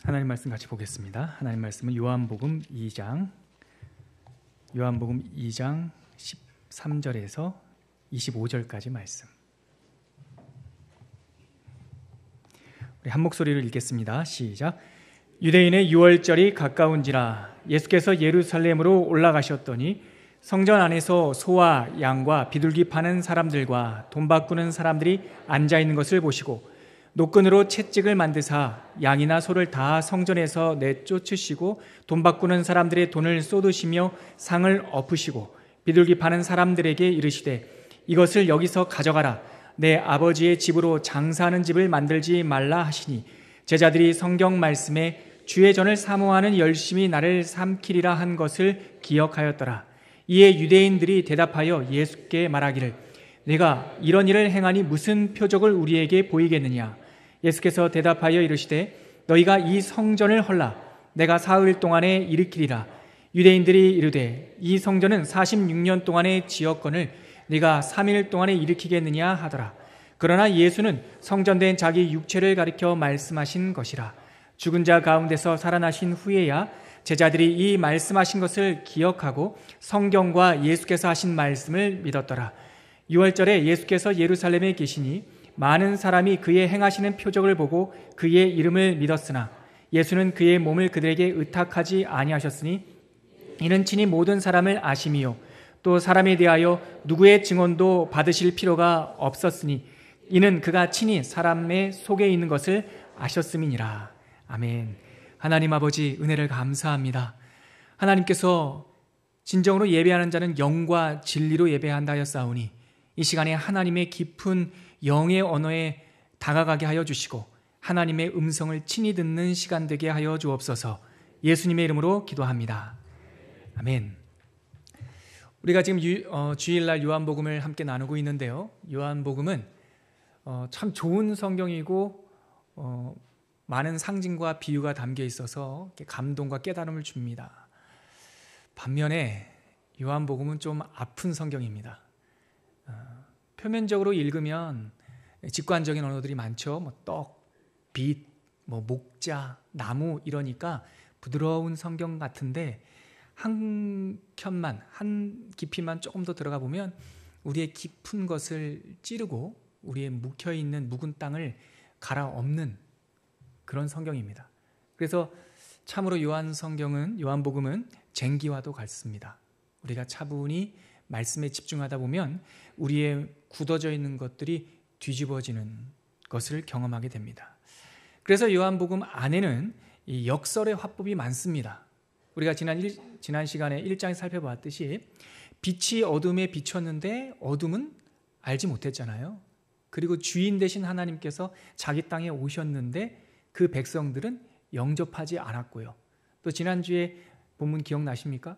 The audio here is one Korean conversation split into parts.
하나님 말씀 같이 보겠습니다. 하나님 말씀은 요한복음 2장 13절에서 25절까지 말씀. 우리 한 목소리를 읽겠습니다. 시작. 유대인의 유월절이 가까운지라 예수께서 예루살렘으로 올라가셨더니 성전 안에서 소와 양과 비둘기 파는 사람들과 돈 바꾸는 사람들이 앉아 있는 것을 보시고 노끈으로 채찍을 만드사 양이나 소를 다 성전에서 내쫓으시고 돈 바꾸는 사람들의 돈을 쏟으시며 상을 엎으시고 비둘기 파는 사람들에게 이르시되 이것을 여기서 가져가라. 내 아버지의 집으로 장사하는 집을 만들지 말라 하시니 제자들이 성경 말씀에 주의 전을 사모하는 열심히 나를 삼키리라 한 것을 기억하였더라. 이에 유대인들이 대답하여 예수께 말하기를 네가 이런 일을 행하니 무슨 표적을 우리에게 보이겠느냐. 예수께서 대답하여 이르시되 너희가 이 성전을 헐라. 내가 사흘 동안에 일으키리라. 유대인들이 이르되 이 성전은 46년 동안에 지었거늘 네가 3일 동안에 일으키겠느냐 하더라. 그러나 예수는 성전된 자기 육체를 가리켜 말씀하신 것이라. 죽은 자 가운데서 살아나신 후에야 제자들이 이 말씀하신 것을 기억하고 성경과 예수께서 하신 말씀을 믿었더라. 유월절에 예수께서 예루살렘에 계시니 많은 사람이 그의 행하시는 표적을 보고 그의 이름을 믿었으나 예수는 그의 몸을 그들에게 의탁하지 아니하셨으니 이는 친히 모든 사람을 아심이요 또 사람에 대하여 누구의 증언도 받으실 필요가 없었으니 이는 그가 친히 사람의 속에 있는 것을 아셨음이니라. 아멘. 하나님 아버지, 은혜를 감사합니다. 하나님께서 진정으로 예배하는 자는 영과 진리로 예배한다 하였사오니 이 시간에 하나님의 깊은 영의 언어에 다가가게 하여 주시고 하나님의 음성을 친히 듣는 시간 되게 하여 주옵소서. 예수님의 이름으로 기도합니다. 아멘. 우리가 지금 주일날 요한복음을 함께 나누고 있는데요, 요한복음은 참 좋은 성경이고 많은 상징과 비유가 담겨 있어서 감동과 깨달음을 줍니다. 반면에 요한복음은 좀 아픈 성경입니다. 표면적으로 읽으면 직관적인 언어들이 많죠. 뭐 떡, 빛, 뭐 목자, 나무 이러니까 부드러운 성경 같은데 한 켠만, 한 깊이만 조금 더 들어가 보면 우리의 깊은 것을 찌르고 우리의 묵혀있는 묵은 땅을 갈아엎는 그런 성경입니다. 그래서 참으로 요한복음은 쟁기와도 같습니다. 우리가 차분히 말씀에 집중하다 보면 우리의 굳어져 있는 것들이 뒤집어지는 것을 경험하게 됩니다. 그래서 요한복음 안에는 이 역설의 화법이 많습니다. 우리가 지난 시간에 1장에 살펴봤듯이 빛이 어둠에 비쳤는데 어둠은 알지 못했잖아요. 그리고 주인 되신 하나님께서 자기 땅에 오셨는데 그 백성들은 영접하지 않았고요. 또 지난주에 본문 기억나십니까?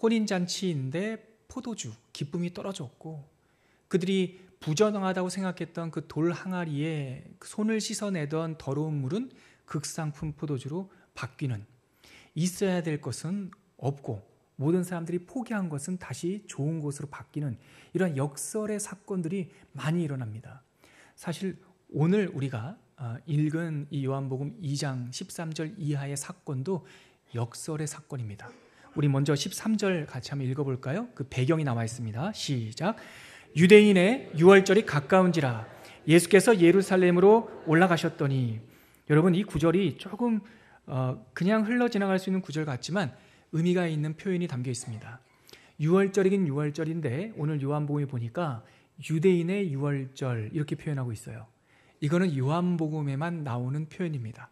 혼인잔치인데 포도주, 기쁨이 떨어졌고 그들이 부정하다고 생각했던 그 돌 항아리에 손을 씻어내던 더러운 물은 극상품 포도주로 바뀌는, 있어야 될 것은 없고 모든 사람들이 포기한 것은 다시 좋은 것으로 바뀌는 이런 역설의 사건들이 많이 일어납니다. 사실 오늘 우리가 읽은 이 요한복음 2장 13절 이하의 사건도 역설의 사건입니다. 우리 먼저 13절 같이 한번 읽어볼까요? 그 배경이 나와 있습니다. 시작. 유대인의 유월절이 가까운지라 예수께서 예루살렘으로 올라가셨더니. 여러분, 이 구절이 조금 그냥 흘러 지나갈 수 있는 구절 같지만 의미가 있는 표현이 담겨 있습니다. 유월절이긴 유월절인데 오늘 요한복음에 보니까 유대인의 유월절 이렇게 표현하고 있어요. 이거는 요한복음에만 나오는 표현입니다.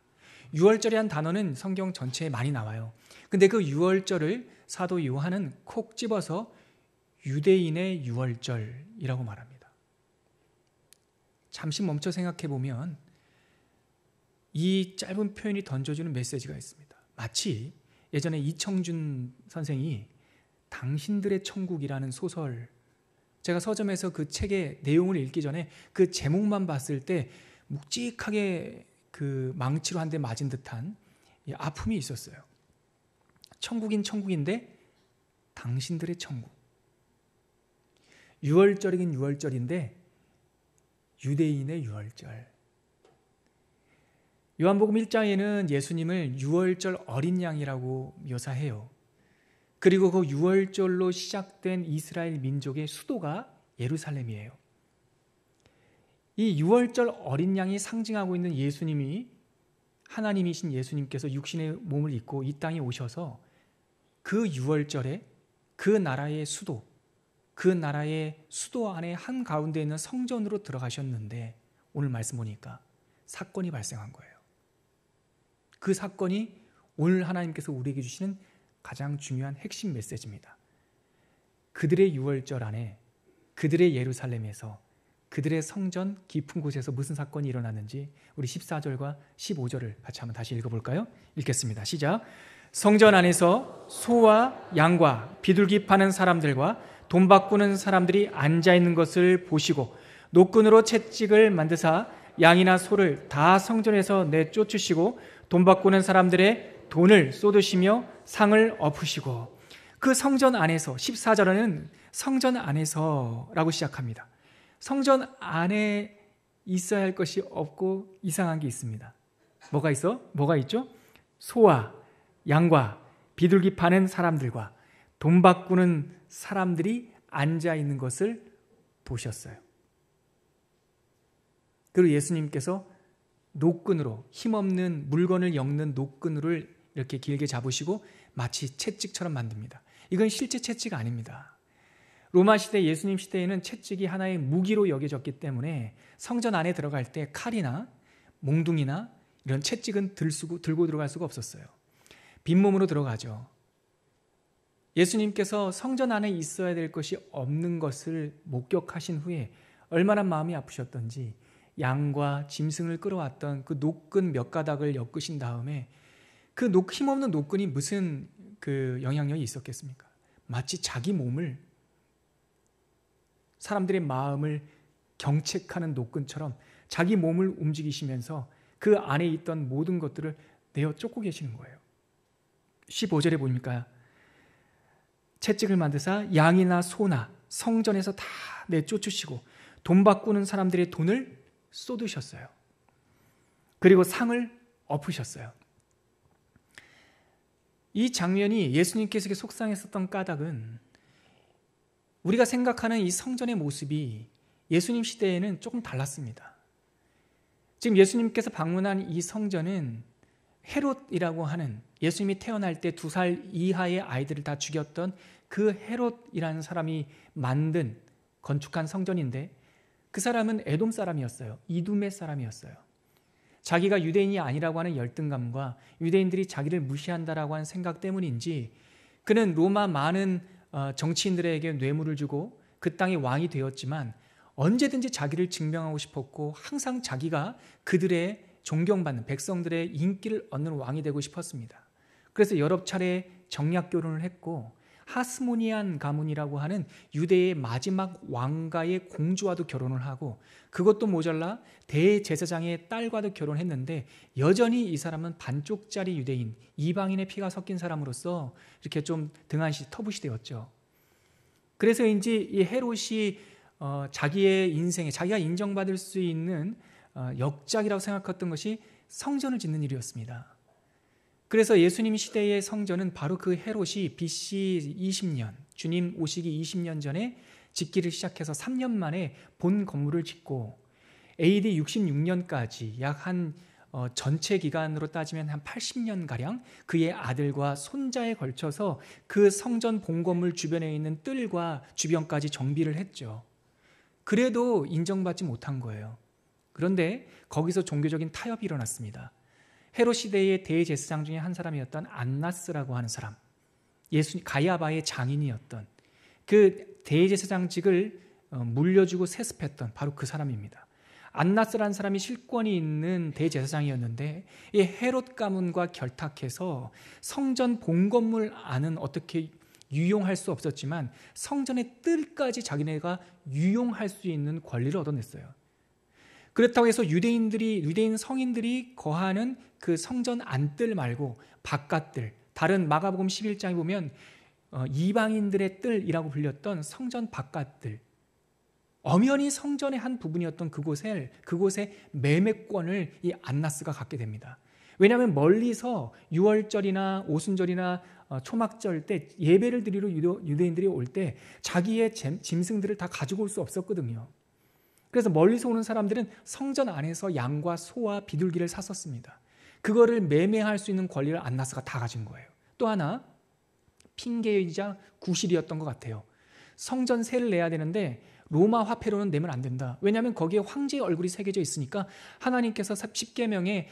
유월절이란 단어는 성경 전체에 많이 나와요. 근데 그 유월절을 사도 요한은 콕 집어서 유대인의 유월절이라고 말합니다. 잠시 멈춰 생각해 보면 이 짧은 표현이 던져주는 메시지가 있습니다. 마치 예전에 이청준 선생이 당신들의 천국이라는 소설, 제가 서점에서 그 책의 내용을 읽기 전에 그 제목만 봤을 때 묵직하게 그 망치로 한 대 맞은 듯한 아픔이 있었어요. 천국인 천국인데 당신들의 천국. 유월절이긴 유월절인데 유대인의 유월절. 요한복음 1장에는 예수님을 유월절 어린 양이라고 묘사해요. 그리고 그 유월절로 시작된 이스라엘 민족의 수도가 예루살렘이에요. 이 유월절 어린 양이 상징하고 있는 예수님이, 하나님이신 예수님께서 육신의 몸을 입고 이 땅에 오셔서 그 유월절에 그 나라의 수도, 그 나라의 수도 안에 한가운데 있는 성전으로 들어가셨는데, 오늘 말씀 보니까 사건이 발생한 거예요. 그 사건이 오늘 하나님께서 우리에게 주시는 가장 중요한 핵심 메시지입니다. 그들의 유월절 안에, 그들의 예루살렘에서, 그들의 성전 깊은 곳에서 무슨 사건이 일어났는지 우리 14절과 15절을 같이 한번 다시 읽어볼까요? 읽겠습니다. 시작. 성전 안에서 소와 양과 비둘기 파는 사람들과 돈 바꾸는 사람들이 앉아있는 것을 보시고 노끈으로 채찍을 만드사 양이나 소를 다 성전에서 내쫓으시고 돈 바꾸는 사람들의 돈을 쏟으시며 상을 엎으시고. 그 성전 안에서, 14절에는 성전 안에서라고 시작합니다. 성전 안에 있어야 할 것이 없고 이상한 게 있습니다. 뭐가 있죠? 소와 양과 비둘기 파는 사람들과 돈 바꾸는 사람들이 앉아 있는 것을 보셨어요. 그리고 예수님께서 노끈으로, 힘없는 물건을 엮는 노끈으로 이렇게 길게 잡으시고 마치 채찍처럼 만듭니다. 이건 실제 채찍 아닙니다. 로마 시대, 예수님 시대에는 채찍이 하나의 무기로 여겨졌기 때문에 성전 안에 들어갈 때 칼이나 몽둥이나 이런 채찍은 들고 들어갈 수가 없었어요. 빈몸으로 들어가죠. 예수님께서 성전 안에 있어야 될 것이 없는 것을 목격하신 후에 얼마나 마음이 아프셨던지 양과 짐승을 끌어왔던 그 노끈 몇 가닥을 엮으신 다음에 그 힘없는 노끈이 무슨 그 영향력이 있었겠습니까? 마치 자기 몸을, 사람들의 마음을 경책하는 노끈처럼 자기 몸을 움직이시면서 그 안에 있던 모든 것들을 내어 쫓고 계시는 거예요. 15절에 보니까 채찍을 만드사 양이나 소나 성전에서 다 내쫓으시고 돈 바꾸는 사람들의 돈을 쏟으셨어요. 그리고 상을 엎으셨어요. 이 장면이 예수님께서 속상했었던 까닭은 우리가 생각하는 이 성전의 모습이 예수님 시대에는 조금 달랐습니다. 지금 예수님께서 방문한 이 성전은 헤롯이라고 하는, 예수님이 태어날 때 2살 이하의 아이들을 다 죽였던 그 헤롯이라는 사람이 만든, 건축한 성전인데, 그 사람은 에돔 사람이었어요. 이두메 사람이었어요. 자기가 유대인이 아니라고 하는 열등감과 유대인들이 자기를 무시한다라고 하는 생각 때문인지 그는 로마 많은 정치인들에게 뇌물을 주고 그 땅의 왕이 되었지만 언제든지 자기를 증명하고 싶었고 항상 자기가 그들의 존경받는 백성들의 인기를 얻는 왕이 되고 싶었습니다. 그래서 여러 차례 정략 결혼을 했고 하스모니안 가문이라고 하는 유대의 마지막 왕가의 공주와도 결혼을 하고, 그것도 모자라 대제사장의 딸과도 결혼했는데 여전히 이 사람은 반쪽짜리 유대인, 이방인의 피가 섞인 사람으로서 이렇게 좀 등한시 터부시 되었죠. 그래서인지 이 헤롯이 자기의 인생에 자기가 인정받을 수 있는 역작이라고 생각했던 것이 성전을 짓는 일이었습니다. 그래서 예수님 시대의 성전은 바로 그 헤롯이 BC 20년, 주님 오시기 20년 전에 짓기를 시작해서 3년 만에 본 건물을 짓고 AD 66년까지 약 한 전체 기간으로 따지면 한 80년가량 그의 아들과 손자에 걸쳐서 그 성전 본 건물 주변에 있는 뜰과 주변까지 정비를 했죠. 그래도 인정받지 못한 거예요. 그런데 거기서 종교적인 타협이 일어났습니다. 헤롯 시대의 대제사장 중에 한 사람이었던 안나스라고 하는 사람, 가야바의 장인이었던 그 대제사장직을 물려주고 세습했던 바로 그 사람입니다. 안나스라는 사람이 실권이 있는 대제사장이었는데 이 헤롯 가문과 결탁해서 성전 본건물 안은 어떻게 유용할 수 없었지만 성전의 뜰까지 자기네가 유용할 수 있는 권리를 얻어냈어요. 그렇다고 해서 유대인 성인들이 거하는 그 성전 안뜰 말고 바깥뜰, 다른 마가복음 11장에 보면 이방인들의 뜰이라고 불렸던 성전 바깥뜰, 엄연히 성전의 한 부분이었던 그곳에 매매권을 이 안나스가 갖게 됩니다. 왜냐하면 멀리서 유월절이나 오순절이나 초막절 때 예배를 드리러 유대인들이 올 때 자기의 짐승들을 다 가지고 올 수 없었거든요. 그래서 멀리서 오는 사람들은 성전 안에서 양과 소와 비둘기를 샀었습니다. 그거를 매매할 수 있는 권리를 안나스가 다 가진 거예요. 또 하나 핑계이자 구실이었던 것 같아요. 성전세를 내야 되는데 로마 화폐로는 내면 안 된다. 왜냐하면 거기에 황제의 얼굴이 새겨져 있으니까 하나님께서 10계명에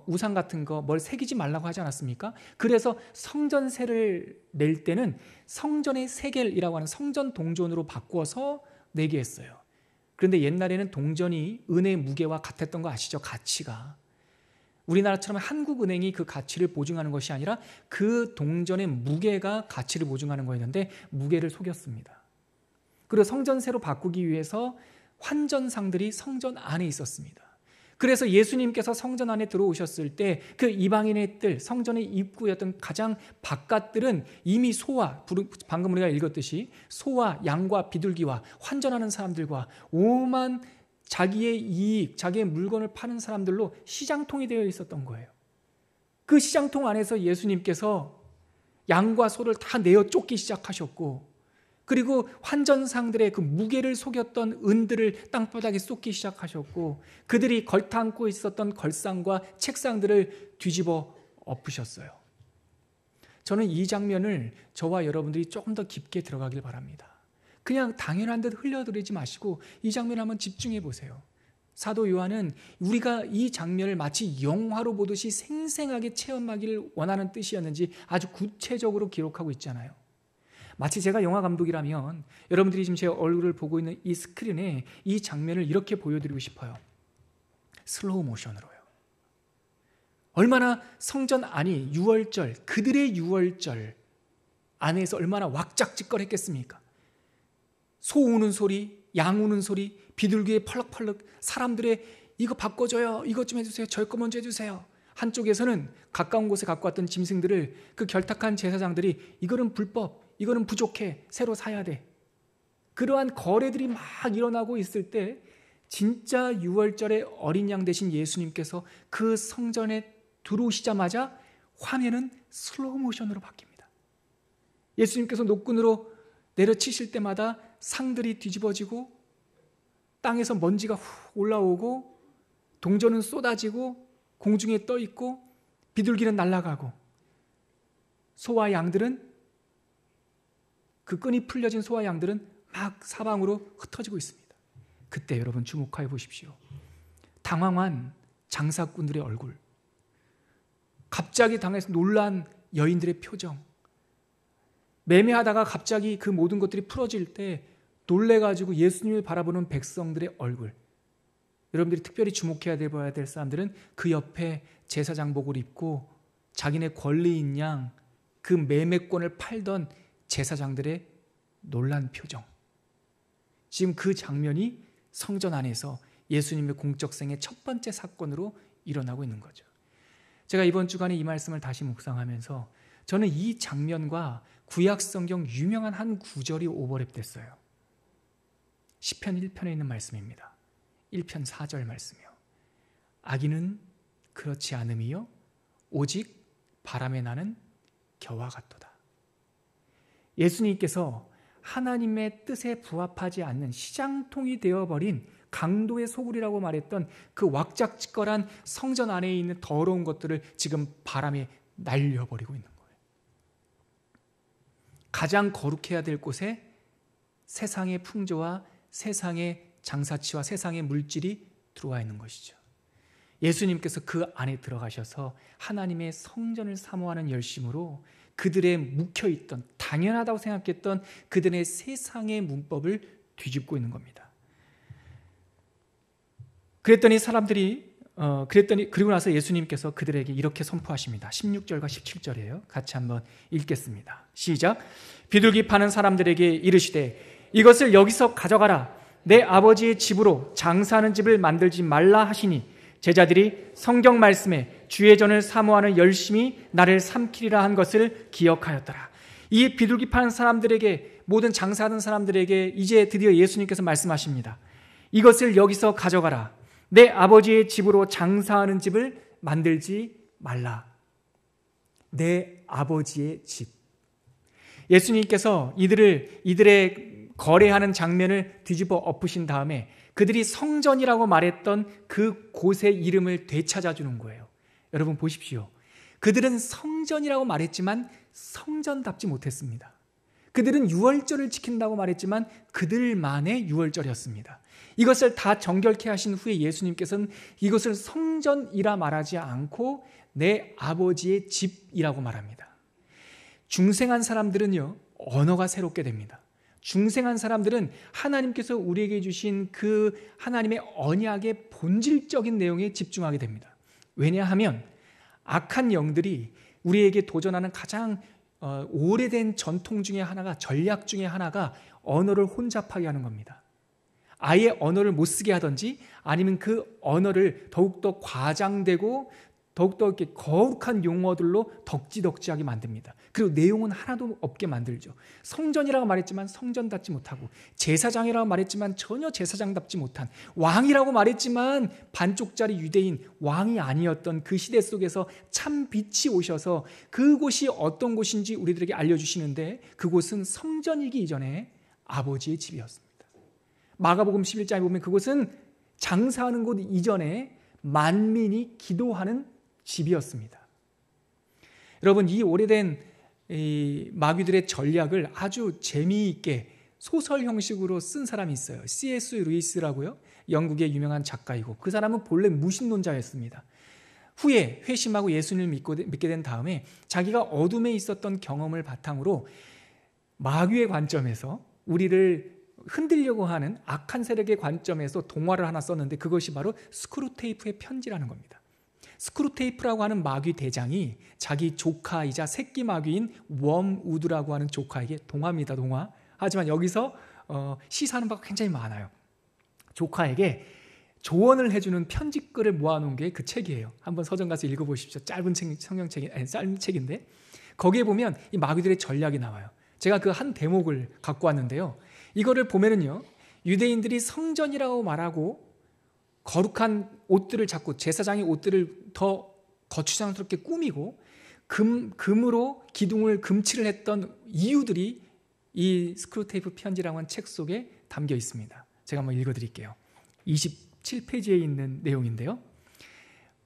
우상 같은 거 뭘 새기지 말라고 하지 않았습니까? 그래서 성전세를 낼 때는 성전의 세겔이라고 하는 성전 동전으로 바꾸어서 내게 했어요. 그런데 옛날에는 동전이 은의 무게와 같았던 거 아시죠? 가치가. 우리나라처럼 한국은행이 그 가치를 보증하는 것이 아니라 그 동전의 무게가 가치를 보증하는 거였는데 무게를 속였습니다. 그리고 성전세로 바꾸기 위해서 환전상들이 성전 안에 있었습니다. 그래서 예수님께서 성전 안에 들어오셨을 때 그 이방인의 뜰, 성전의 입구였던 가장 바깥들은 이미 소와, 방금 우리가 읽었듯이 소와 양과 비둘기와 환전하는 사람들과 오만 자기의 이익, 자기의 물건을 파는 사람들로 시장통이 되어 있었던 거예요. 그 시장통 안에서 예수님께서 양과 소를 다 내어 쫓기 시작하셨고, 그리고 환전상들의 그 무게를 속였던 은들을 땅바닥에 쏟기 시작하셨고, 그들이 걸터앉고 있었던 걸상과 책상들을 뒤집어 엎으셨어요. 저는 이 장면을 저와 여러분들이 조금 더 깊게 들어가길 바랍니다. 그냥 당연한 듯 흘려들이지 마시고 이 장면을 한번 집중해 보세요. 사도 요한은 우리가 이 장면을 마치 영화로 보듯이 생생하게 체험하기를 원하는 뜻이었는지 아주 구체적으로 기록하고 있잖아요. 마치 제가 영화 감독이라면 여러분들이 지금 제 얼굴을 보고 있는 이 스크린에 이 장면을 이렇게 보여드리고 싶어요. 슬로우 모션으로요. 얼마나 성전 안이 유월절, 그들의 유월절 안에서 얼마나 왁작지껄했겠습니까? 소 우는 소리, 양 우는 소리, 비둘기의 펄럭펄럭, 사람들의 이거 바꿔줘요, 이것 좀 해주세요, 저희 거 먼저 해주세요. 한쪽에서는 가까운 곳에 갖고 왔던 짐승들을 그 결탁한 제사장들이 이거는 불법, 이거는 부족해, 새로 사야 돼. 그러한 거래들이 막 일어나고 있을 때 진짜 유월절의 어린 양 되신 예수님께서 그 성전에 들어오시자마자 화면은 슬로우 모션으로 바뀝니다. 예수님께서 노끈으로 내려치실 때마다 상들이 뒤집어지고 땅에서 먼지가 훅 올라오고 동전은 쏟아지고 공중에 떠 있고 비둘기는 날아가고 소와 양들은 그 끈이 풀려진 소와 양들은 막 사방으로 흩어지고 있습니다. 그때 여러분 주목해 보십시오. 당황한 장사꾼들의 얼굴, 갑자기 당해서 놀란 여인들의 표정, 매매하다가 갑자기 그 모든 것들이 풀어질 때 놀래가지고 예수님을 바라보는 백성들의 얼굴. 여러분들이 특별히 주목해야 될 사람들은 그 옆에 제사장복을 입고 자기네 권리인 양 그 매매권을 팔던 제사장들의 놀란 표정. 지금 그 장면이 성전 안에서 예수님의 공적생의 첫 번째 사건으로 일어나고 있는 거죠. 제가 이번 주간에 이 말씀을 다시 묵상하면서 저는 이 장면과 구약성경 유명한 한 구절이 오버랩됐어요. 시편 1편에 있는 말씀입니다. 1편 4절 말씀이요. 악인은 그렇지 않음이요 오직 바람에 나는 겨와 같도다. 예수님께서 하나님의 뜻에 부합하지 않는 시장통이 되어버린 강도의 소굴이라고 말했던 그 왁작지껄한 성전 안에 있는 더러운 것들을 지금 바람에 날려버리고 있는 거예요. 가장 거룩해야 될 곳에 세상의 풍조와 세상의 장사치와 세상의 물질이 들어와 있는 것이죠. 예수님께서 그 안에 들어가셔서 하나님의 성전을 사모하는 열심으로 그들의 묵혀있던, 당연하다고 생각했던 그들의 세상의 문법을 뒤집고 있는 겁니다. 그리고 나서 예수님께서 그들에게 이렇게 선포하십니다. 16절과 17절이에요. 같이 한번 읽겠습니다. 시작. 비둘기 파는 사람들에게 이르시되 이것을 여기서 가져가라. 내 아버지의 집으로 장사하는 집을 만들지 말라 하시니 제자들이 성경 말씀에 주의 전을 사모하는 열심히 나를 삼키리라 한 것을 기억하였더라. 이 비둘기 파는 사람들에게, 모든 장사하는 사람들에게 이제 드디어 예수님께서 말씀하십니다. 이것을 여기서 가져가라. 내 아버지의 집으로 장사하는 집을 만들지 말라. 내 아버지의 집. 예수님께서 이들의 거래하는 장면을 뒤집어 엎으신 다음에 그들이 성전이라고 말했던 그 곳의 이름을 되찾아주는 거예요. 여러분 보십시오. 그들은 성전이라고 말했지만 성전답지 못했습니다. 그들은 유월절을 지킨다고 말했지만 그들만의 유월절이었습니다. 이것을 다 정결케 하신 후에 예수님께서는 이것을 성전이라 말하지 않고 내 아버지의 집이라고 말합니다. 중생한 사람들은요, 언어가 새롭게 됩니다. 중생한 사람들은 하나님께서 우리에게 주신 그 하나님의 언약의 본질적인 내용에 집중하게 됩니다. 왜냐하면 악한 영들이 우리에게 도전하는 가장 오래된 전통 중에 하나가, 전략 중에 하나가 언어를 혼잡하게 하는 겁니다. 아예 언어를 못 쓰게 하든지 아니면 그 언어를 더욱더 과장되고 더욱더 이렇게 거룩한 용어들로 덕지덕지하게 만듭니다. 그리고 내용은 하나도 없게 만들죠. 성전이라고 말했지만 성전답지 못하고, 제사장이라고 말했지만 전혀 제사장답지 못한, 왕이라고 말했지만 반쪽짜리 유대인, 왕이 아니었던 그 시대 속에서 참 빛이 오셔서 그곳이 어떤 곳인지 우리들에게 알려주시는데, 그곳은 성전이기 이전에 아버지의 집이었습니다. 마가복음 11장에 보면 그곳은 장사하는 곳 이전에 만민이 기도하는 집이었습니다. 여러분, 이 오래된 마귀들의 전략을 아주 재미있게 소설 형식으로 쓴 사람이 있어요. C.S. 루이스라고요. 영국의 유명한 작가이고, 그 사람은 본래 무신론자였습니다. 후에 회심하고 예수님을 믿게 된 다음에 자기가 어둠에 있었던 경험을 바탕으로 마귀의 관점에서 우리를 흔들려고 하는 악한 세력의 관점에서 동화를 하나 썼는데, 그것이 바로 스크루테이프의 편지라는 겁니다. 스크루테이프라고 하는 마귀 대장이 자기 조카이자 새끼 마귀인 웜우드라고 하는 조카에게, 동화입니다, 동화. 하지만 여기서 시사하는 바가 굉장히 많아요. 조카에게 조언을 해주는 편지글을 모아놓은 게 그 책이에요. 한번 서점 가서 읽어보십시오. 짧은 책, 성경책이, 짧은 책인데 거기에 보면 이 마귀들의 전략이 나와요. 제가 그 한 대목을 갖고 왔는데요. 이거를 보면은요, 유대인들이 성전이라고 말하고 거룩한 옷들을 자꾸, 제사장의 옷들을 더 거추장스럽게 꾸미고 금으로 기둥을 금칠을 했던 이유들이 이 스크루테이프 편지라고 하는 책 속에 담겨 있습니다. 제가 한번 읽어드릴게요. 27페이지에 있는 내용인데요.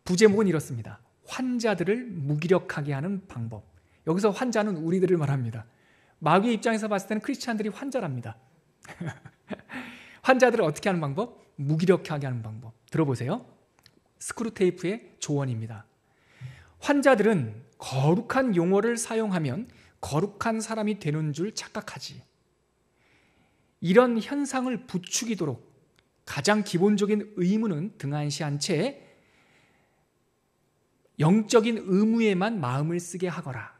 부제목은 이렇습니다. 환자들을 무기력하게 하는 방법. 여기서 환자는 우리들을 말합니다. 마귀의 입장에서 봤을 때는 크리스찬들이 환자랍니다. 환자들을 어떻게 하는 방법? 무기력하게 하는 방법. 들어보세요. 스크루테이프의 조언입니다. 환자들은 거룩한 용어를 사용하면 거룩한 사람이 되는 줄 착각하지. 이런 현상을 부추기도록 가장 기본적인 의무는 등한시한 채 영적인 의무에만 마음을 쓰게 하거라.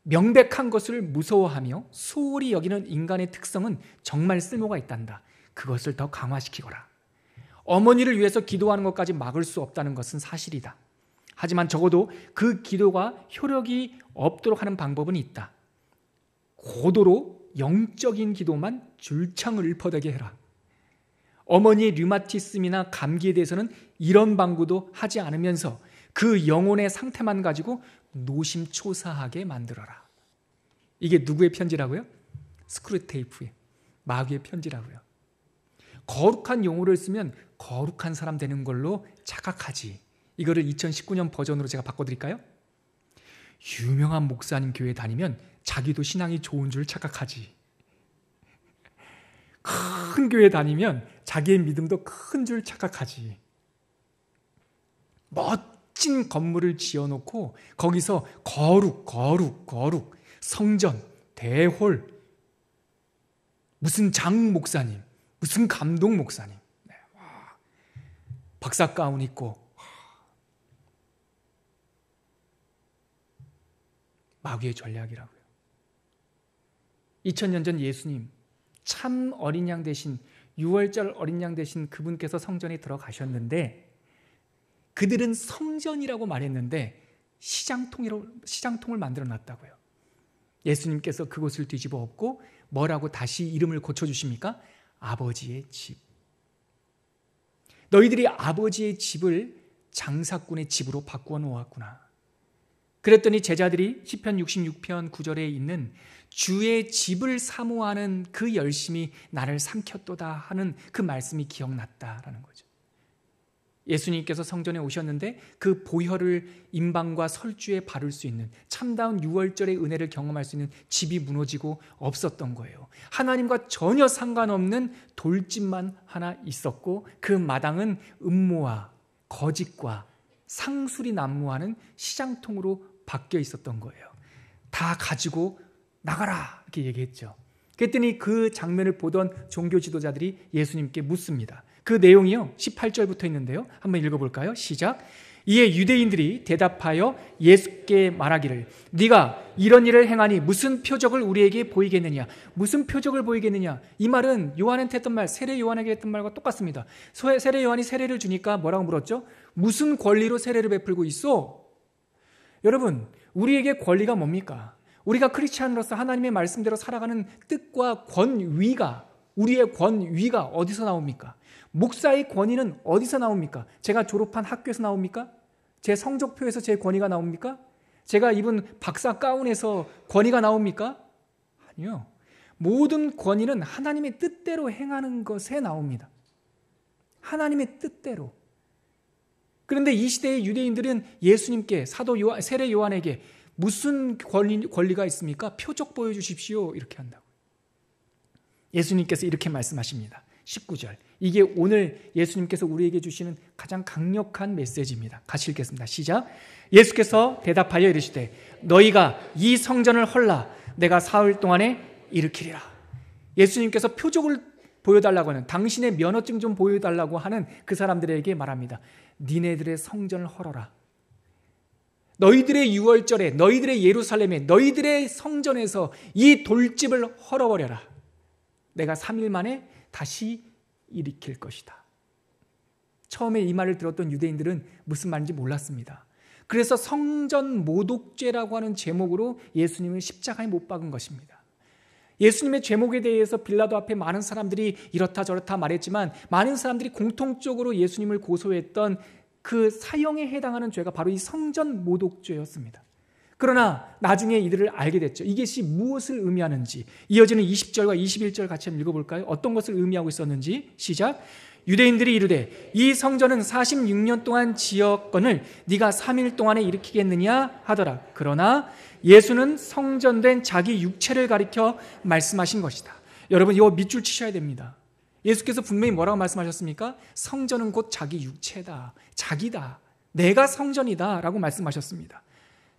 명백한 것을 무서워하며 소홀히 여기는 인간의 특성은 정말 쓸모가 있단다. 그것을 더 강화시키거라. 어머니를 위해서 기도하는 것까지 막을 수 없다는 것은 사실이다. 하지만 적어도 그 기도가 효력이 없도록 하는 방법은 있다. 고도로 영적인 기도만 줄창을 읊어대게 해라. 어머니의 류마티즘이나 감기에 대해서는 이런 방구도 하지 않으면서 그 영혼의 상태만 가지고 노심초사하게 만들어라. 이게 누구의 편지라고요? 스크루테이프의, 마귀의 편지라고요. 거룩한 용어를 쓰면 거룩한 사람 되는 걸로 착각하지. 이거를 2019년 버전으로 제가 바꿔드릴까요? 유명한 목사님 교회 다니면 자기도 신앙이 좋은 줄 착각하지. 큰 교회 다니면 자기의 믿음도 큰 줄 착각하지. 멋진 건물을 지어놓고 거기서 거룩, 성전, 대홀, 무슨 장 목사님, 무슨 감동 목사님, 박사 가운 입고, 마귀의 전략이라고요. 2000년 전 예수님, 참 어린 양 대신, 유월절 어린 양 대신 그분께서 성전에 들어가셨는데, 그들은 성전이라고 말했는데 시장통을 만들어 놨다고요. 예수님께서 그곳을 뒤집어 엎고 뭐라고 다시 이름을 고쳐주십니까? 아버지의 집. 너희들이 아버지의 집을 장사꾼의 집으로 바꾸어 놓았구나. 그랬더니 제자들이 시편 66편 9절에 있는 주의 집을 사모하는 그 열심이 나를 삼켰도다 하는 그 말씀이 기억났다라는 거죠. 예수님께서 성전에 오셨는데 그 보혈을 임방과 설주에 바를 수 있는 참다운 유월절의 은혜를 경험할 수 있는 집이 무너지고 없었던 거예요. 하나님과 전혀 상관없는 돌집만 하나 있었고 그 마당은 음모와 거짓과 상술이 난무하는 시장통으로 바뀌어 있었던 거예요. 다 가지고 나가라 이렇게 얘기했죠. 그랬더니 그 장면을 보던 종교 지도자들이 예수님께 묻습니다. 그 내용이요 18절부터 있는데요, 한번 읽어볼까요? 시작. 이에 유대인들이 대답하여 예수께 말하기를 네가 이런 일을 행하니 무슨 표적을 우리에게 보이겠느냐. 무슨 표적을 보이겠느냐. 이 말은 요한한테 했던 말, 세례 요한에게 했던 말과 똑같습니다. 세례 요한이 세례를 주니까 뭐라고 물었죠? 무슨 권리로 세례를 베풀고 있어? 여러분, 우리에게 권리가 뭡니까? 우리가 크리스찬으로서 하나님의 말씀대로 살아가는 뜻과 권위가, 우리의 권위가 어디서 나옵니까? 목사의 권위는 어디서 나옵니까? 제가 졸업한 학교에서 나옵니까? 제 성적표에서 제 권위가 나옵니까? 제가 입은 박사 가운에서 권위가 나옵니까? 아니요. 모든 권위는 하나님의 뜻대로 행하는 것에 나옵니다. 하나님의 뜻대로. 그런데 이 시대의 유대인들은 예수님께 세례 요한에게 무슨 권리가 있습니까? 표적 보여주십시오 이렇게 한다고. 예수님께서 이렇게 말씀하십니다. 19절. 이게 오늘 예수님께서 우리에게 주시는 가장 강력한 메시지입니다. 같이 읽겠습니다. 시작. 예수께서 대답하여 이르시되 너희가 이 성전을 헐라 내가 사흘 동안에 일으키리라. 예수님께서 표적을 보여달라고 하는, 당신의 면허증 좀 보여달라고 하는 그 사람들에게 말합니다. 니네들의 성전을 헐어라. 너희들의 유월절에, 너희들의 예루살렘에, 너희들의 성전에서 이 돌집을 헐어버려라. 내가 3일 만에 다시 일으킬 것이다. 처음에 이 말을 들었던 유대인들은 무슨 말인지 몰랐습니다. 그래서 성전 모독죄라고 하는 제목으로 예수님을 십자가에 못 박은 것입니다. 예수님의 제목에 대해서 빌라도 앞에 많은 사람들이 이렇다 저렇다 말했지만 많은 사람들이 공통적으로 예수님을 고소했던 그 사형에 해당하는 죄가 바로 이 성전 모독죄였습니다. 그러나 나중에 이들을 알게 됐죠. 이것이 무엇을 의미하는지. 이어지는 20절과 21절 같이 한번 읽어볼까요? 어떤 것을 의미하고 있었는지. 시작. 유대인들이 이르되 이 성전은 46년 동안 지었거늘 네가 3일 동안에 일으키겠느냐 하더라. 그러나 예수는 성전된 자기 육체를 가리켜 말씀하신 것이다. 여러분 이거 밑줄 치셔야 됩니다. 예수께서 분명히 뭐라고 말씀하셨습니까? 성전은 곧 자기 육체다. 자기다. 내가 성전이다 라고 말씀하셨습니다.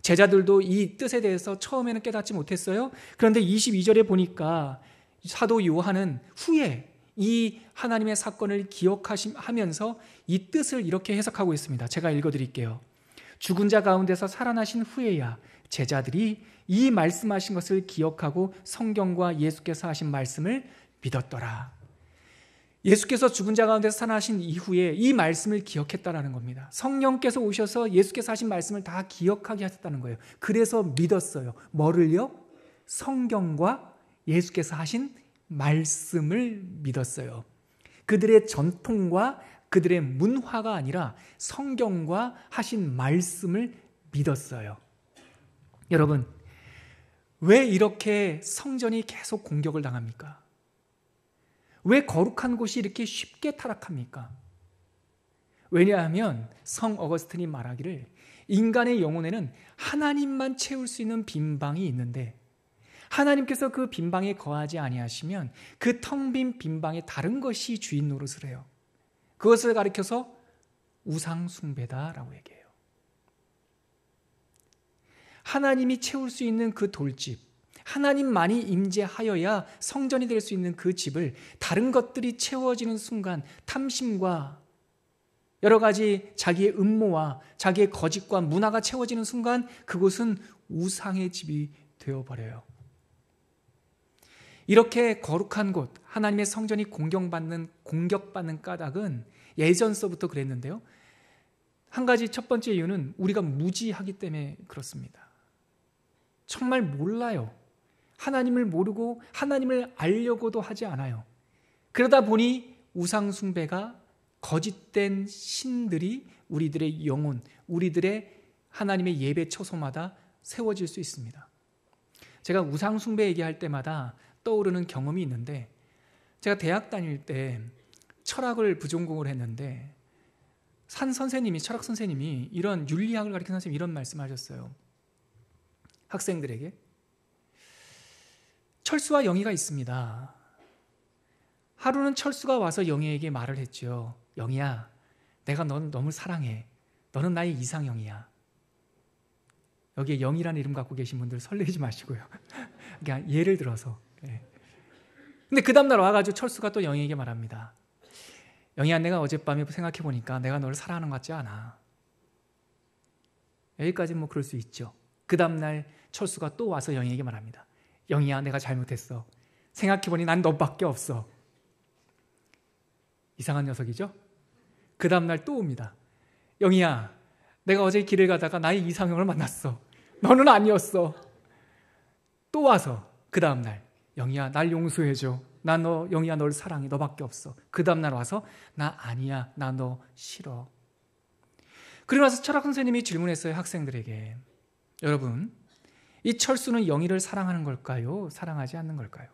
제자들도 이 뜻에 대해서 처음에는 깨닫지 못했어요. 그런데 22절에 보니까 사도 요한은 후에 이 하나님의 사건을 기억하면서 이 뜻을 이렇게 해석하고 있습니다. 제가 읽어드릴게요. 죽은 자 가운데서 살아나신 후에야 제자들이 이 말씀하신 것을 기억하고 성경과 예수께서 하신 말씀을 믿었더라. 예수께서 죽은 자 가운데서 살아나신 이후에 이 말씀을 기억했다라는 겁니다. 성령께서 오셔서 예수께서 하신 말씀을 다 기억하게 하셨다는 거예요. 그래서 믿었어요. 뭐를요? 성경과 예수께서 하신 말씀을 믿었어요. 그들의 전통과 그들의 문화가 아니라 성경과 하신 말씀을 믿었어요. 여러분, 왜 이렇게 성전이 계속 공격을 당합니까? 왜 거룩한 곳이 이렇게 쉽게 타락합니까? 왜냐하면 성 어거스틴이 말하기를 인간의 영혼에는 하나님만 채울 수 있는 빈방이 있는데 하나님께서 그 빈방에 거하지 아니하시면 그 텅 빈 빈방에 다른 것이 주인 노릇을 해요. 그것을 가리켜서 우상 숭배다라고 얘기해요. 하나님이 채울 수 있는 그 돌집, 하나님만이 임재하여야 성전이 될 수 있는 그 집을 다른 것들이 채워지는 순간 탐심과 여러 가지 자기의 음모와 자기의 거짓과 문화가 채워지는 순간 그곳은 우상의 집이 되어버려요. 이렇게 거룩한 곳, 하나님의 성전이 공격받는 까닭은 예전서부터 그랬는데요. 한 가지 첫 번째 이유는 우리가 무지하기 때문에 그렇습니다. 정말 몰라요. 하나님을 모르고 하나님을 알려고도 하지 않아요. 그러다 보니 우상 숭배가 거짓된 신들이 우리들의 영혼, 우리들의 하나님의 예배 처소마다 세워질 수 있습니다. 제가 우상 숭배 얘기할 때마다 떠오르는 경험이 있는데, 제가 대학 다닐 때 철학을 부전공을 했는데 철학 선생님이 이런 윤리학을 가르치는 선생님이 이런 말씀하셨어요. 학생들에게 철수와 영희가 있습니다. 하루는 철수가 와서 영희에게 말을 했죠. 영희야, 내가 넌 너무 사랑해. 너는 나의 이상형이야. 여기에 영희라는 이름 갖고 계신 분들 설레지 마시고요. 그냥 예를 들어서. 근데 그 다음날 와가지고 철수가 또 영희에게 말합니다. 영희야, 내가 어젯밤에 생각해보니까 내가 너를 사랑하는 것 같지 않아. 여기까지는 뭐 그럴 수 있죠. 그 다음날 철수가 또 와서 영희에게 말합니다. 영희야, 내가 잘못했어. 생각해보니 난 너밖에 없어. 이상한 녀석이죠? 그 다음날 또 옵니다. 영희야, 내가 어제 길을 가다가 나의 이상형을 만났어. 너는 아니었어. 또 와서 그 다음날 영희야, 날 용서해줘. 영희야, 널 사랑해. 너밖에 없어. 그 다음날 와서 나 아니야. 나 너 싫어. 그러고 나서 철학 선생님이 질문했어요. 학생들에게. 여러분, 이 철수는 영희를 사랑하는 걸까요? 사랑하지 않는 걸까요?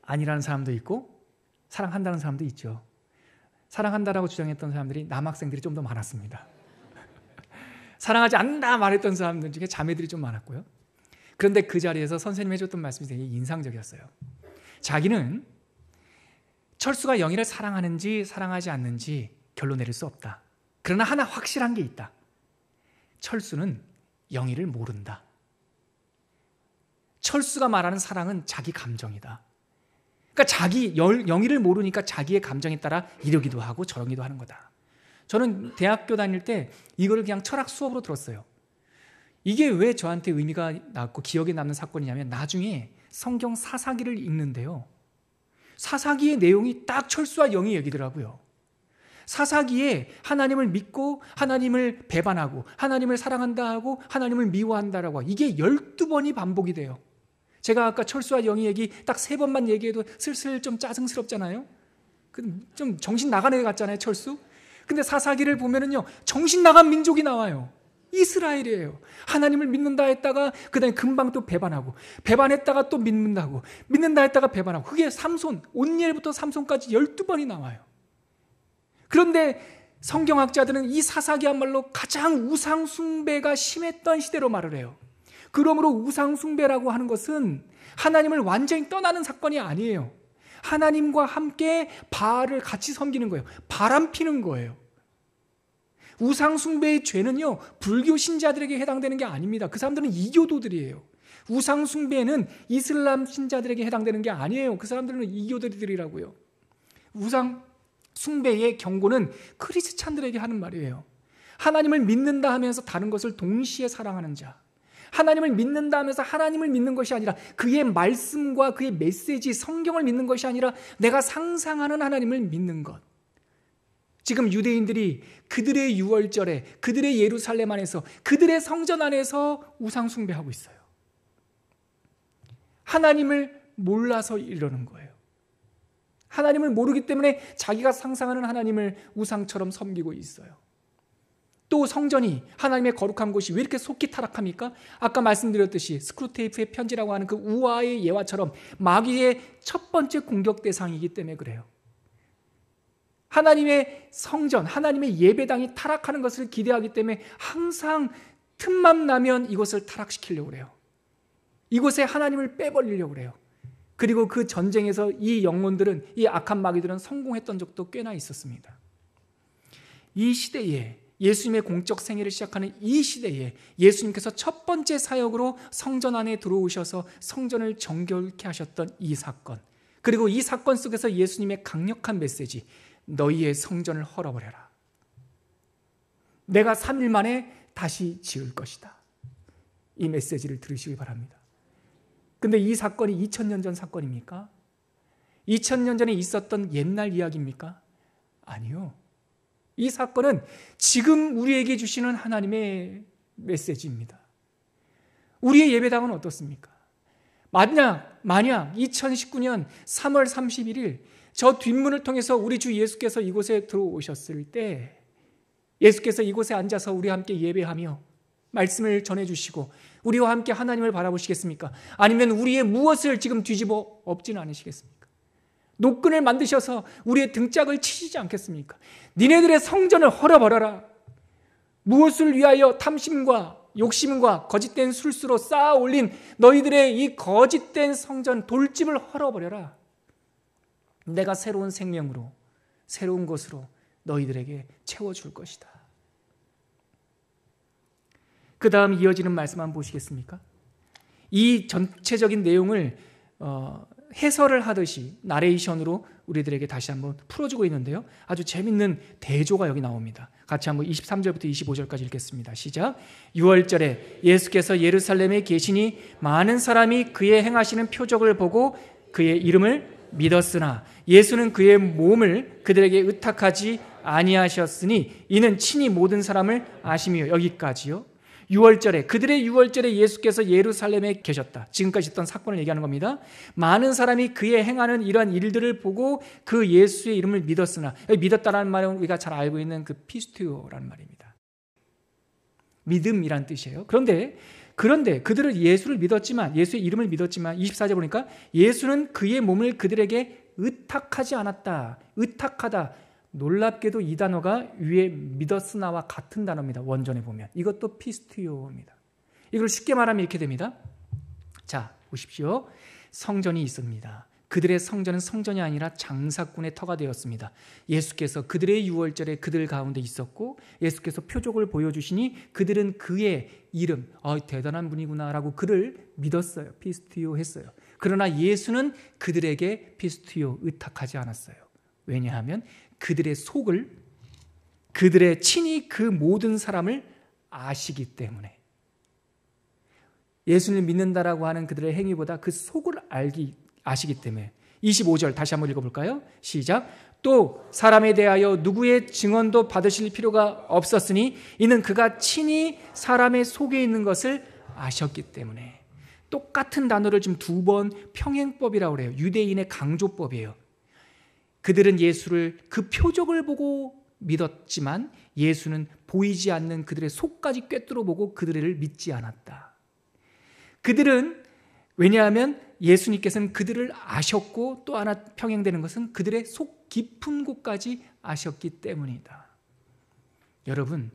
아니라는 사람도 있고 사랑한다는 사람도 있죠. 사랑한다라고 주장했던 사람들이 남학생들이 좀 더 많았습니다. 사랑하지 않는다 말했던 사람들 중에 자매들이 좀 많았고요. 그런데 그 자리에서 선생님이 해줬던 말씀이 되게 인상적이었어요. 자기는 철수가 영희를 사랑하는지 사랑하지 않는지 결론 내릴 수 없다. 그러나 하나 확실한 게 있다. 철수는 영희를 모른다. 철수가 말하는 사랑은 자기 감정이다. 그러니까 영희를 모르니까 자기의 감정에 따라 이러기도 하고 저러기도 하는 거다. 저는 대학교 다닐 때 이거를 그냥 철학 수업으로 들었어요. 이게 왜 저한테 의미가 남고 기억에 남는 사건이냐면, 나중에 성경 사사기를 읽는데요, 사사기의 내용이 딱 철수와 영희 얘기더라고요. 사사기에 하나님을 믿고 하나님을 배반하고 하나님을 사랑한다 하고 하나님을 미워한다라고 하고, 이게 12번이 반복이 돼요. 제가 아까 철수와 영희 얘기 딱 3번만 얘기해도 슬슬 좀 짜증스럽잖아요. 좀 정신 나간 애 같잖아요, 철수. 근데 사사기를 보면은요, 정신 나간 민족이 나와요. 이스라엘이에요. 하나님을 믿는다 했다가 그다음에 금방 또 배반하고, 배반했다가 또 믿는다 했다가 배반하고, 그게 온니엘부터 삼손까지 12번이 나와요. 그런데 성경학자들은 이 사사기야말로 가장 우상 숭배가 심했던 시대로 말을 해요. 그러므로 우상 숭배라고 하는 것은 하나님을 완전히 떠나는 사건이 아니에요. 하나님과 함께 바알을 같이 섬기는 거예요. 바람 피는 거예요. 우상 숭배의 죄는요, 불교 신자들에게 해당되는 게 아닙니다. 그 사람들은 이교도들이에요. 우상 숭배는 이슬람 신자들에게 해당되는 게 아니에요. 그 사람들은 이교도들이라고요. 우상 숭배의 경고는 크리스찬들에게 하는 말이에요. 하나님을 믿는다 하면서 다른 것을 동시에 사랑하는 자, 하나님을 믿는다 하면서 하나님을 믿는 것이 아니라 그의 말씀과 그의 메시지, 성경을 믿는 것이 아니라 내가 상상하는 하나님을 믿는 것. 지금 유대인들이 그들의 유월절에, 그들의 예루살렘 안에서, 그들의 성전 안에서 우상 숭배하고 있어요. 하나님을 몰라서 이러는 거예요. 하나님을 모르기 때문에 자기가 상상하는 하나님을 우상처럼 섬기고 있어요. 또 성전이, 하나님의 거룩한 곳이 왜 이렇게 속히 타락합니까? 아까 말씀드렸듯이 스크루테이프의 편지라고 하는 그 우화의 예화처럼 마귀의 첫 번째 공격 대상이기 때문에 그래요. 하나님의 성전, 하나님의 예배당이 타락하는 것을 기대하기 때문에 항상 틈만 나면 이것을 타락시키려고 그래요. 이곳에 하나님을 빼버리려고 그래요. 그리고 그 전쟁에서 이 영혼들은, 이 악한 마귀들은 성공했던 적도 꽤나 있었습니다. 이 시대에, 예수님의 공적 생애를 시작하는 이 시대에 예수님께서 첫 번째 사역으로 성전 안에 들어오셔서 성전을 정결케 하셨던 이 사건, 그리고 이 사건 속에서 예수님의 강력한 메시지, 너희의 성전을 헐어버려라. 내가 3일 만에 다시 지을 것이다. 이 메시지를 들으시기 바랍니다. 근데 이 사건이 2000년 전 사건입니까? 2000년 전에 있었던 옛날 이야기입니까? 아니요. 이 사건은 지금 우리에게 주시는 하나님의 메시지입니다. 우리의 예배당은 어떻습니까? 만약 2019년 3월 31일 저 뒷문을 통해서 우리 주 예수께서 이곳에 들어오셨을 때 예수께서 이곳에 앉아서 우리와 함께 예배하며 말씀을 전해주시고 우리와 함께 하나님을 바라보시겠습니까? 아니면 우리의 무엇을 지금 뒤집어 엎지는 않으시겠습니까? 노끈을 만드셔서 우리의 등짝을 치시지 않겠습니까? 니네들의 성전을 헐어버려라. 무엇을 위하여 탐심과 욕심과 거짓된 술수로 쌓아 올린 너희들의 이 거짓된 성전 돌집을 헐어버려라. 내가 새로운 생명으로 새로운 것으로 너희들에게 채워줄 것이다. 그 다음 이어지는 말씀 한번 보시겠습니까? 이 전체적인 내용을 해설을 하듯이 나레이션으로 우리들에게 다시 한번 풀어주고 있는데요. 아주 재밌는 대조가 여기 나옵니다. 같이 한번 23절부터 25절까지 읽겠습니다. 시작. 6월절에 예수께서 예루살렘에 계시니 많은 사람이 그의 행하시는 표적을 보고 그의 이름을 믿었으나 예수는 그의 몸을 그들에게 의탁하지 아니하셨으니 이는 친히 모든 사람을 아시며. 여기까지요. 6월절에 그들의 6월절에 예수께서 예루살렘에 계셨다. 지금까지 있던 사건을 얘기하는 겁니다. 많은 사람이 그의 행하는 이러한 일들을 보고 그 예수의 이름을 믿었으나, 믿었다라는 말은 우리가 잘 알고 있는 그 피스티오라는 말입니다. 믿음이란 뜻이에요. 그런데 그들은 예수를 믿었지만, 예수의 이름을 믿었지만 24절 보니까 예수는 그의 몸을 그들에게 의탁하지 않았다. 의탁하다. 놀랍게도 이 단어가 위에 믿었으나와 같은 단어입니다. 원전에 보면. 이것도 피스티오입니다. 이걸 쉽게 말하면 이렇게 됩니다. 자, 보십시오. 성전이 있습니다. 그들의 성전은 성전이 아니라 장사꾼의 터가 되었습니다. 예수께서 그들의 유월절에 그들 가운데 있었고 예수께서 표적을 보여주시니 그들은 그의 이름, 대단한 분이구나 라고 그를 믿었어요. 피스티오 했어요. 그러나 예수는 그들에게 피스티오 의탁하지 않았어요. 왜냐하면 그들의 속을, 그들의 친히 그 모든 사람을 아시기 때문에. 예수를 믿는다라고 하는 그들의 행위보다 그 속을 아시기 때문에. 25절 다시 한번 읽어볼까요? 시작. 또 사람에 대하여 누구의 증언도 받으실 필요가 없었으니 이는 그가 친히 사람의 속에 있는 것을 아셨기 때문에. 똑같은 단어를 지금 두 번 평행법이라고 그래요. 유대인의 강조법이에요. 그들은 예수를 그 표적을 보고 믿었지만 예수는 보이지 않는 그들의 속까지 꿰뚫어 보고 그들을 믿지 않았다. 그들은, 왜냐하면 예수님께서는 그들을 아셨고 또 하나 평행되는 것은 그들의 속 깊은 곳까지 아셨기 때문이다. 여러분,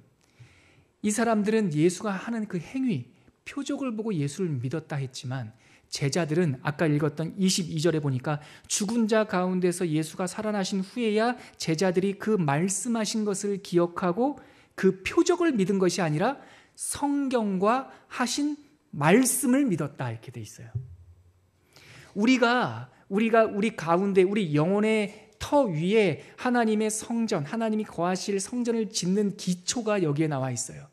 이 사람들은 예수가 하는 그 행위, 표적을 보고 예수를 믿었다 했지만 제자들은 아까 읽었던 22절에 보니까 죽은 자 가운데서 예수가 살아나신 후에야 제자들이 그 말씀하신 것을 기억하고 그 표적을 믿은 것이 아니라 성경과 하신 말씀을 믿었다 이렇게 돼 있어요. 우리가 우리 가운데 우리 영혼의 터 위에 하나님의 성전, 하나님이 거하실 성전을 짓는 기초가 여기에 나와 있어요.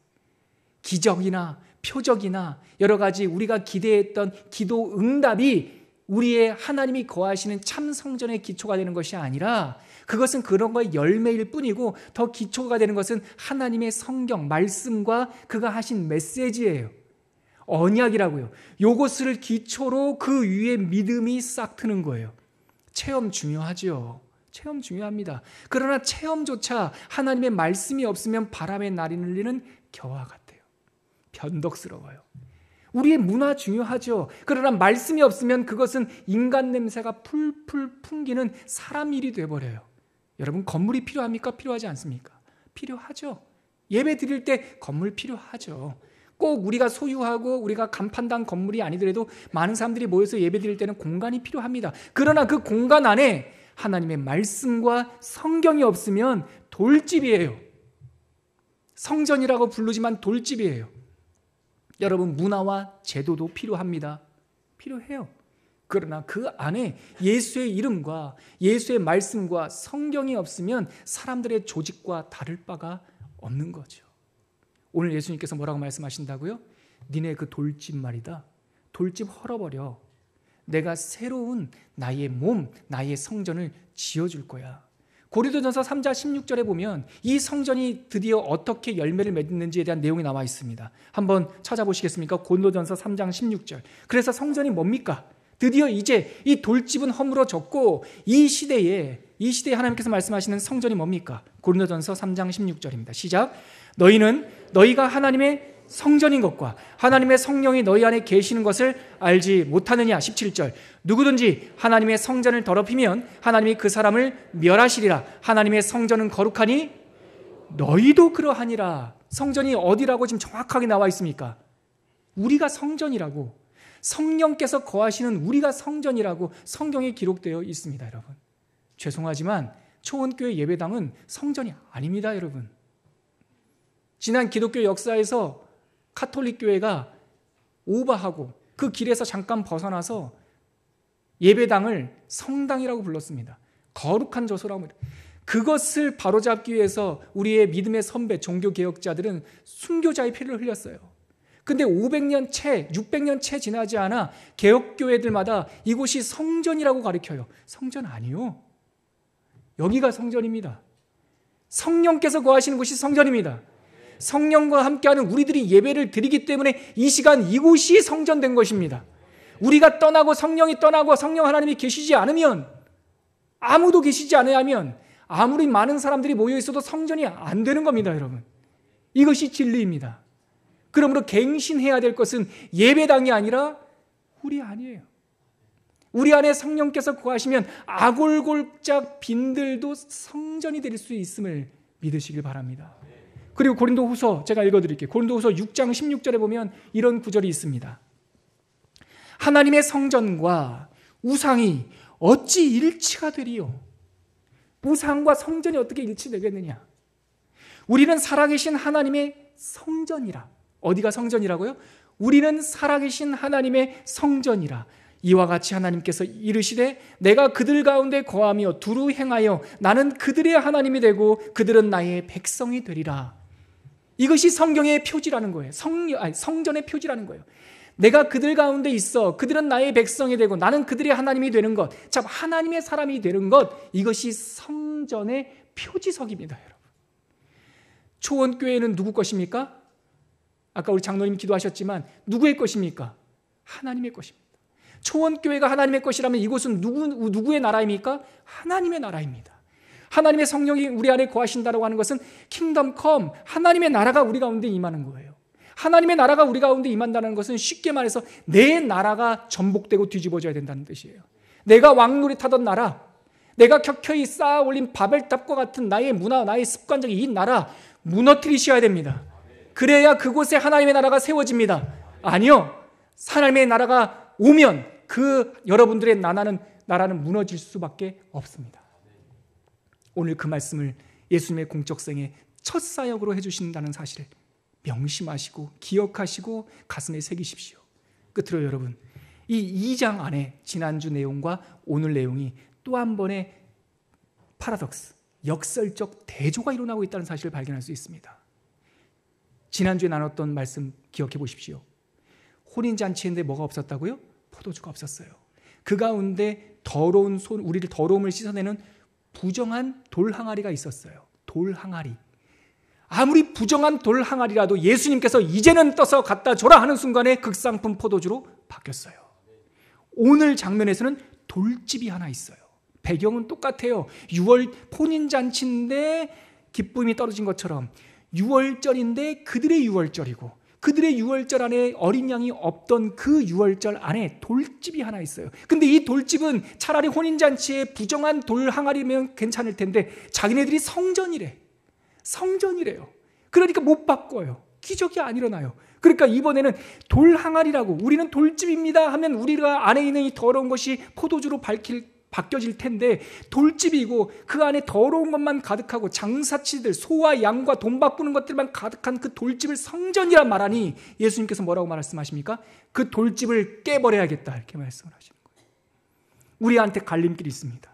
기적이나 표적이나 여러 가지 우리가 기대했던 기도 응답이 우리의 하나님이 거하시는 참 성전의 기초가 되는 것이 아니라 그것은 그런 거의 열매일 뿐이고 더 기초가 되는 것은 하나님의 성경, 말씀과 그가 하신 메시지예요. 언약이라고요. 요것을 기초로 그 위에 믿음이 싹 트는 거예요. 체험 중요하죠. 체험 중요합니다. 그러나 체험조차 하나님의 말씀이 없으면 바람에 날리는 겨와 같아요. 변덕스러워요. 우리의 문화 중요하죠. 그러나 말씀이 없으면 그것은 인간 냄새가 풀풀 풍기는 사람 일이 돼버려요. 여러분, 건물이 필요합니까? 필요하지 않습니까? 필요하죠. 예배 드릴 때 건물 필요하죠. 꼭 우리가 소유하고 우리가 간판단 건물이 아니더라도 많은 사람들이 모여서 예배 드릴 때는 공간이 필요합니다. 그러나 그 공간 안에 하나님의 말씀과 성경이 없으면 돌집이에요. 성전이라고 부르지만 돌집이에요. 여러분, 문화와 제도도 필요합니다. 필요해요. 그러나 그 안에 예수의 이름과 예수의 말씀과 성경이 없으면 사람들의 조직과 다를 바가 없는 거죠. 오늘 예수님께서 뭐라고 말씀하신다고요? 니네 그 돌집 말이다. 돌집 헐어버려. 내가 새로운 나의 몸, 나의 성전을 지어줄 거야. 고린도전서 3장 16절에 보면 이 성전이 드디어 어떻게 열매를 맺는지에 대한 내용이 나와 있습니다. 한번 찾아보시겠습니까? 고린도전서 3장 16절. 그래서 성전이 뭡니까? 드디어 이제 이 돌집은 허물어졌고 이 시대에 하나님께서 말씀하시는 성전이 뭡니까? 고린도전서 3장 16절입니다. 시작. 너희는 너희가 하나님의 성전인 것과 하나님의 성령이 너희 안에 계시는 것을 알지 못하느냐. 17절. 누구든지 하나님의 성전을 더럽히면 하나님이 그 사람을 멸하시리라. 하나님의 성전은 거룩하니 너희도 그러하니라. 성전이 어디라고 지금 정확하게 나와 있습니까? 우리가 성전이라고, 성령께서 거하시는 우리가 성전이라고 성경에 기록되어 있습니다. 여러분, 죄송하지만 초원교회 예배당은 성전이 아닙니다. 여러분, 지난 기독교 역사에서 카톨릭 교회가 오버하고 그 길에서 잠깐 벗어나서 예배당을 성당이라고 불렀습니다. 거룩한 저소라고. 그것을 바로잡기 위해서 우리의 믿음의 선배 종교개혁자들은 순교자의 피를 흘렸어요. 근데 500년 채, 600년 채 지나지 않아 개혁교회들마다 이곳이 성전이라고 가르쳐요. 성전 아니요. 여기가 성전입니다. 성령께서 거하시는 곳이 성전입니다. 성령과 함께하는 우리들이 예배를 드리기 때문에 이 시간 이곳이 성전된 것입니다. 우리가 떠나고 성령이 떠나고 성령 하나님이 계시지 않으면, 아무도 계시지 않아야 하면 아무리 많은 사람들이 모여 있어도 성전이 안 되는 겁니다. 여러분, 이것이 진리입니다. 그러므로 갱신해야 될 것은 예배당이 아니라 우리 안이에요. 우리 안에 성령께서 거하시면 아골골짝 빈들도 성전이 될 수 있음을 믿으시길 바랍니다. 그리고 고린도후서 제가 읽어드릴게요. 고린도후서 6장 16절에 보면 이런 구절이 있습니다. 하나님의 성전과 우상이 어찌 일치가 되리요? 우상과 성전이 어떻게 일치되겠느냐? 우리는 살아계신 하나님의 성전이라. 어디가 성전이라고요? 우리는 살아계신 하나님의 성전이라. 이와 같이 하나님께서 이르시되 내가 그들 가운데 거하며 두루 행하여 나는 그들의 하나님이 되고 그들은 나의 백성이 되리라. 이것이 성경의 표지라는 거예요. 성전의 표지라는 거예요. 내가 그들 가운데 있어 그들은 나의 백성이 되고 나는 그들의 하나님이 되는 것, 참 하나님의 사람이 되는 것, 이것이 성전의 표지석입니다. 여러분, 초원교회는 누구 것입니까? 아까 우리 장로님 기도하셨지만 누구의 것입니까? 하나님의 것입니다. 초원교회가 하나님의 것이라면 이곳은 누구의 나라입니까? 하나님의 나라입니다. 하나님의 성령이 우리 안에 거하신다고 하는 것은 킹덤 컴, 하나님의 나라가 우리 가운데 임하는 거예요. 하나님의 나라가 우리 가운데 임한다는 것은 쉽게 말해서 내 나라가 전복되고 뒤집어져야 된다는 뜻이에요. 내가 왕노릇 하던 나라, 내가 켜켜이 쌓아 올린 바벨탑과 같은 나의 문화, 나의 습관적인 이 나라 무너뜨리셔야 됩니다. 그래야 그곳에 하나님의 나라가 세워집니다. 아니요, 하나님의 나라가 오면 그 여러분들의 나라는 무너질 수밖에 없습니다. 오늘 그 말씀을 예수님의 공적생의 첫 사역으로 해주신다는 사실을 명심하시고 기억하시고 가슴에 새기십시오. 끝으로 여러분, 이 2장 안에 지난주 내용과 오늘 내용이 또 한 번의 파라독스, 역설적 대조가 일어나고 있다는 사실을 발견할 수 있습니다. 지난주에 나눴던 말씀 기억해 보십시오. 혼인잔치인데 뭐가 없었다고요? 포도주가 없었어요. 그 가운데 더러운 우리를 더러움을 씻어내는 부정한 돌 항아리가 있었어요. 돌 항아리. 아무리 부정한 돌 항아리라도 예수님께서 이제는 떠서 갖다 줘라 하는 순간에 극상품 포도주로 바뀌었어요. 오늘 장면에서는 돌집이 하나 있어요. 배경은 똑같아요. 6월 혼인잔치인데 기쁨이 떨어진 것처럼 6월절인데 그들의 6월절이고 그들의 6월절 안에 어린 양이 없던 그 6월절 안에 돌집이 하나 있어요. 근데 이 돌집은 차라리 혼인잔치에 부정한 돌 항아리면 괜찮을 텐데 자기네들이 성전이래요. 그러니까 못 바꿔요. 기적이 안 일어나요. 그러니까 이번에는 돌 항아리라고, 우리는 돌집입니다 하면 우리가 안에 있는 이 더러운 것이 포도주로 바뀌어질 텐데 돌집이고 그 안에 더러운 것만 가득하고 장사치들, 소와 양과 돈 바꾸는 것들만 가득한 그 돌집을 성전이라 말하니 예수님께서 뭐라고 말씀하십니까? 그 돌집을 깨버려야겠다 이렇게 말씀을 하시는 거예요. 우리한테 갈림길이 있습니다.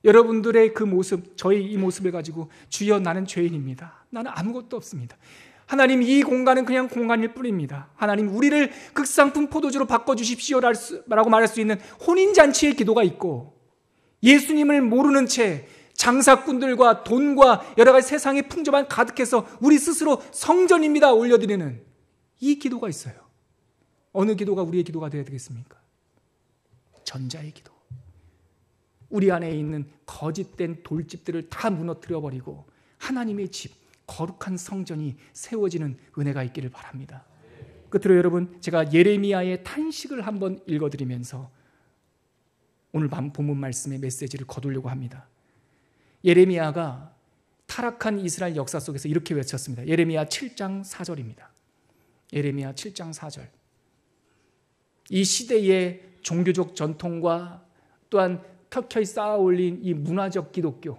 여러분들의 그 모습, 저희 이 모습을 가지고 주여 나는 죄인입니다, 나는 아무것도 없습니다, 하나님 이 공간은 그냥 공간일 뿐입니다, 하나님 우리를 극상품 포도주로 바꿔주십시오라고 말할 수 있는 혼인잔치의 기도가 있고, 예수님을 모르는 채 장사꾼들과 돈과 여러 가지 세상의 풍조만 가득해서 우리 스스로 성전입니다 올려드리는 이 기도가 있어요. 어느 기도가 우리의 기도가 되어야 되겠습니까? 전자의 기도. 우리 안에 있는 거짓된 돌집들을 다 무너뜨려 버리고 하나님의 집, 거룩한 성전이 세워지는 은혜가 있기를 바랍니다. 끝으로 여러분, 제가 예레미야의 탄식을 한번 읽어드리면서 오늘 본문 말씀의 메시지를 거두려고 합니다. 예레미야가 타락한 이스라엘 역사 속에서 이렇게 외쳤습니다. 예레미야 7장 4절입니다. 예레미야 7장 4절. 이 시대의 종교적 전통과 또한 켜켜이 쌓아 올린 이 문화적 기독교,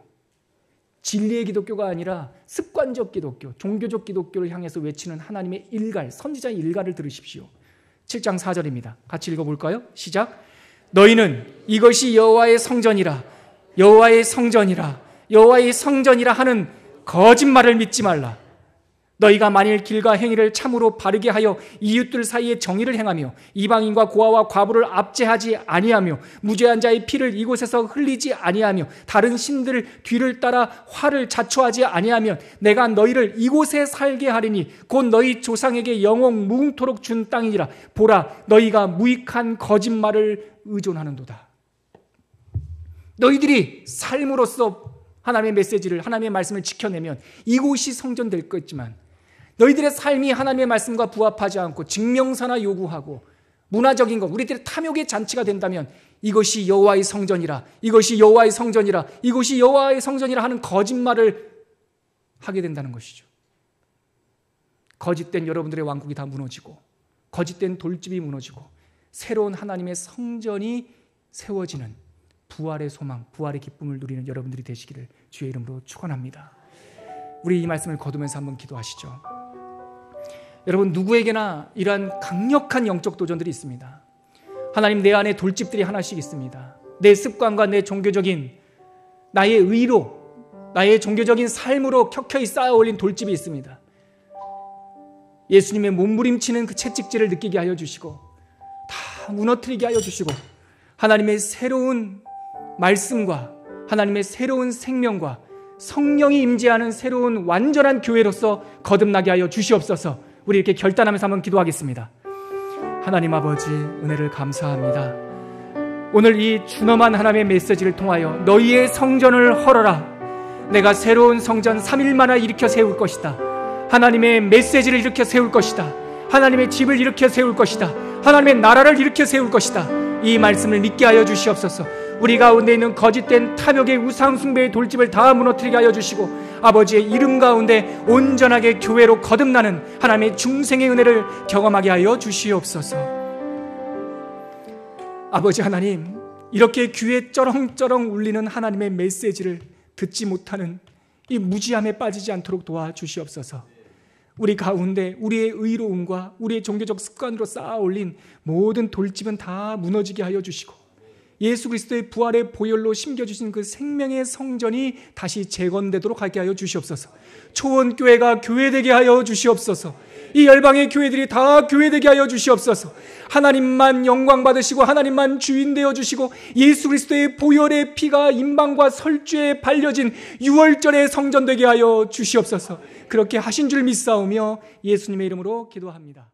진리의 기독교가 아니라 습관적 기독교, 종교적 기독교를 향해서 외치는 하나님의 일갈, 선지자의 일갈을 들으십시오. 7장 4절입니다. 같이 읽어볼까요? 시작. 너희는 이것이 여호와의 성전이라, 여호와의 성전이라, 여호와의 성전이라 하는 거짓말을 믿지 말라. 너희가 만일 길과 행위를 참으로 바르게 하여 이웃들 사이에 정의를 행하며 이방인과 고아와 과부를 압제하지 아니하며 무죄한 자의 피를 이곳에서 흘리지 아니하며 다른 신들 뒤를 따라 화를 자초하지 아니하면 내가 너희를 이곳에 살게 하리니 곧 너희 조상에게 영원 무궁토록 준 땅이니라. 보라, 너희가 무익한 거짓말을 의존하는도다. 너희들이 삶으로써 하나님의 메시지를, 하나님의 말씀을 지켜내면 이곳이 성전 될 것이지만 너희들의 삶이 하나님의 말씀과 부합하지 않고 증명사나 요구하고 문화적인 것, 우리들의 탐욕의 잔치가 된다면 이것이 여호와의 성전이라, 이것이 여호와의 성전이라, 이것이 여호와의 성전이라 하는 거짓말을 하게 된다는 것이죠. 거짓된 여러분들의 왕국이 다 무너지고 거짓된 돌집이 무너지고 새로운 하나님의 성전이 세워지는 부활의 소망, 부활의 기쁨을 누리는 여러분들이 되시기를 주의 이름으로 축원합니다. 우리 이 말씀을 거두면서 한번 기도하시죠. 여러분, 누구에게나 이러한 강력한 영적 도전들이 있습니다. 하나님, 내 안에 돌집들이 하나씩 있습니다. 내 습관과 내 종교적인 나의 의로, 나의 종교적인 삶으로 켜켜이 쌓아 올린 돌집이 있습니다. 예수님의 몸부림치는 그 채찍질을 느끼게 하여 주시고 다 무너뜨리게 하여 주시고 하나님의 새로운 말씀과 하나님의 새로운 생명과 성령이 임재하는 새로운 완전한 교회로서 거듭나게 하여 주시옵소서. 우리 이렇게 결단하면서 한번 기도하겠습니다. 하나님 아버지, 은혜를 감사합니다. 오늘 이 준엄한 하나님의 메시지를 통하여 너희의 성전을 헐어라, 내가 새로운 성전 3일 만에 일으켜 세울 것이다, 하나님의 메시지를 일으켜 세울 것이다, 하나님의 집을 일으켜 세울 것이다, 하나님의 나라를 일으켜 세울 것이다, 이 말씀을 믿게 하여 주시옵소서. 우리 가운데 있는 거짓된 탐욕의 우상 숭배의 돌집을 다 무너뜨리게 하여 주시고 아버지의 이름 가운데 온전하게 교회로 거듭나는 하나님의 중생의 은혜를 경험하게 하여 주시옵소서. 아버지 하나님, 이렇게 귀에 쩌렁쩌렁 울리는 하나님의 메시지를 듣지 못하는 이 무지함에 빠지지 않도록 도와주시옵소서. 우리 가운데 우리의 의로움과 우리의 종교적 습관으로 쌓아 올린 모든 돌집은 다 무너지게 하여 주시고 예수 그리스도의 부활의 보혈로 심겨주신 그 생명의 성전이 다시 재건되도록 하게 하여 주시옵소서. 초원교회가 교회되게 하여 주시옵소서. 이 열방의 교회들이 다 교회되게 하여 주시옵소서. 하나님만 영광 받으시고 하나님만 주인 되어 주시고 예수 그리스도의 보혈의 피가 임방과 설주에 발려진 유월절의 성전 되게 하여 주시옵소서. 그렇게 하신 줄 믿사오며 예수님의 이름으로 기도합니다.